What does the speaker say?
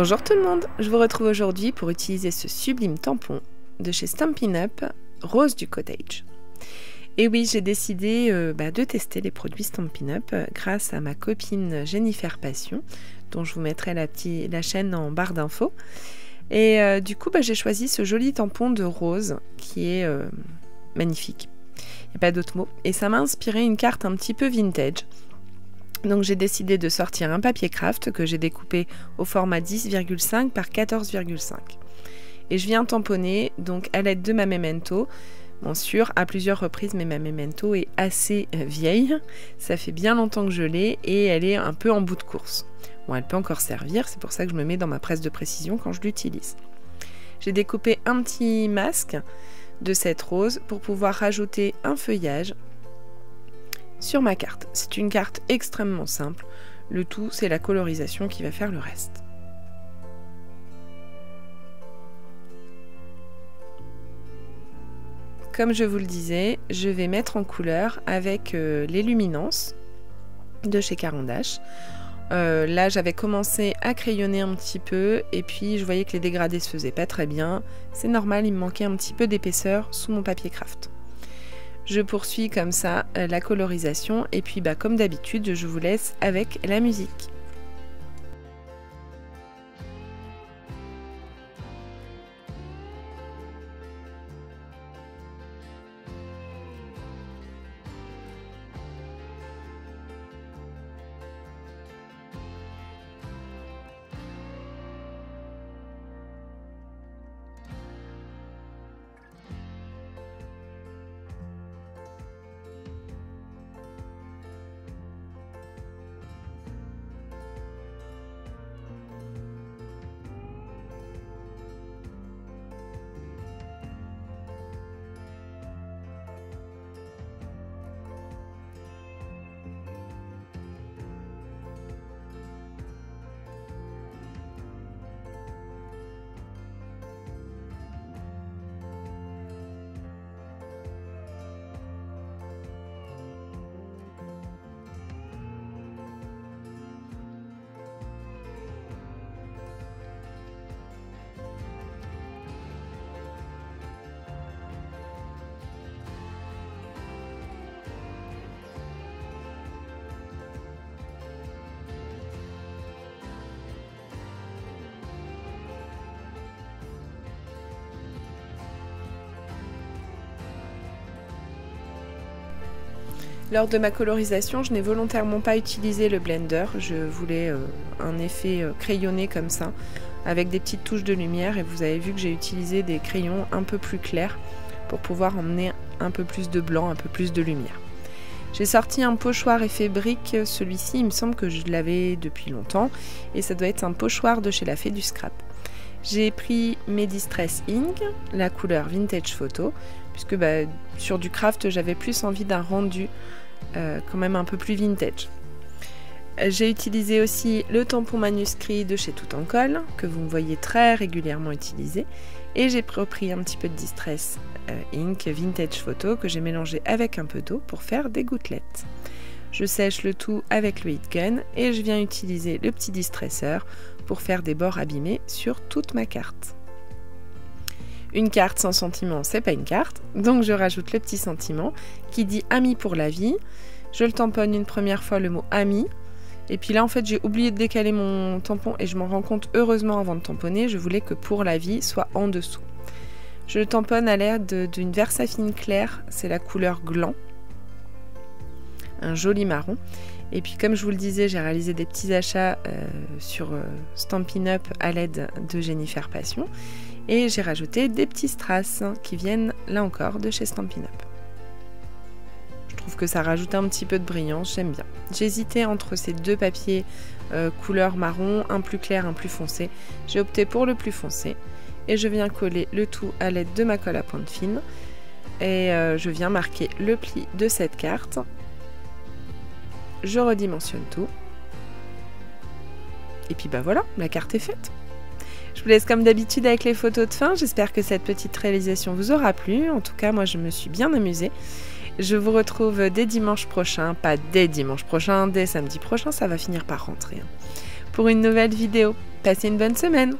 Bonjour tout le monde, je vous retrouve aujourd'hui pour utiliser ce sublime tampon de chez Stampin' Up, Rose du Cottage. Et oui, j'ai décidé de tester les produits Stampin' Up grâce à ma copine Jennifer Passion, dont je vous mettrai la chaîne en barre d'infos. Et du coup, j'ai choisi ce joli tampon de rose qui est magnifique. Il n'y a pas d'autre mot. Et ça m'a inspiré une carte un petit peu vintage. Donc j'ai décidé de sortir un papier craft que j'ai découpé au format 10,5 par 14,5. Et je viens tamponner donc à l'aide de ma Memento. Bien sûr, à plusieurs reprises, mais ma Memento est assez vieille. Ça fait bien longtemps que je l'ai et elle est un peu en bout de course. Bon, elle peut encore servir, c'est pour ça que je me mets dans ma presse de précision quand je l'utilise. J'ai découpé un petit masque de cette rose pour pouvoir rajouter un feuillage sur ma carte. C'est une carte extrêmement simple. Le tout, c'est la colorisation qui va faire le reste. Comme je vous le disais, je vais mettre en couleur avec les luminances de chez Caran d'Ache. Là, j'avais commencé à crayonner un petit peu et puis je voyais que les dégradés se faisaient pas très bien. C'est normal, il me manquait un petit peu d'épaisseur sous mon papier craft. Je poursuis comme ça la colorisation et puis comme d'habitude, je vous laisse avec la musique. Lors de ma colorisation, je n'ai volontairement pas utilisé le blender. Je voulais un effet crayonné comme ça, avec des petites touches de lumière. Et vous avez vu que j'ai utilisé des crayons un peu plus clairs pour pouvoir emmener un peu plus de blanc, un peu plus de lumière. J'ai sorti un pochoir effet brique. Celui-ci, il me semble que je l'avais depuis longtemps. Et ça doit être un pochoir de chez La Fée du Scrap. J'ai pris mes Distress Ink, la couleur Vintage Photo, puisque sur du craft, j'avais plus envie d'un rendu quand même un peu plus vintage. J'ai utilisé aussi le tampon manuscrit de chez Tout en Colle, que vous me voyez très régulièrement utiliser, et j'ai repris un petit peu de Distress Ink Vintage Photo que j'ai mélangé avec un peu d'eau pour faire des gouttelettes. Je sèche le tout avec le heat gun et je viens utiliser le petit distresseur pour faire des bords abîmés sur toute ma carte. Une carte sans sentiment, c'est pas une carte, donc je rajoute le petit sentiment qui dit ami pour la vie. Je le tamponne une première fois le mot ami, et puis là en fait j'ai oublié de décaler mon tampon et je m'en rends compte heureusement avant de tamponner. Je voulais que pour la vie soit en dessous. Je le tamponne à l'aide d'une Versafine claire, c'est la couleur gland, un joli marron. Et puis comme je vous le disais, j'ai réalisé des petits achats sur Stampin' Up à l'aide de Jennifer Passion. Et j'ai rajouté des petits strass qui viennent là encore de chez Stampin' Up. Je trouve que ça rajoute un petit peu de brillance, j'aime bien. J'hésitais entre ces deux papiers couleur marron, un plus clair, un plus foncé. J'ai opté pour le plus foncé et je viens coller le tout à l'aide de ma colle à pointe fine. Et je viens marquer le pli de cette carte. Je redimensionne tout. Et puis voilà, la carte est faite. Je vous laisse comme d'habitude avec les photos de fin. J'espère que cette petite réalisation vous aura plu. En tout cas, moi, je me suis bien amusée. Je vous retrouve dès dimanche prochain. Pas dès dimanche prochain, dès samedi prochain. Ça va finir par rentrer. pour une nouvelle vidéo. Passez une bonne semaine!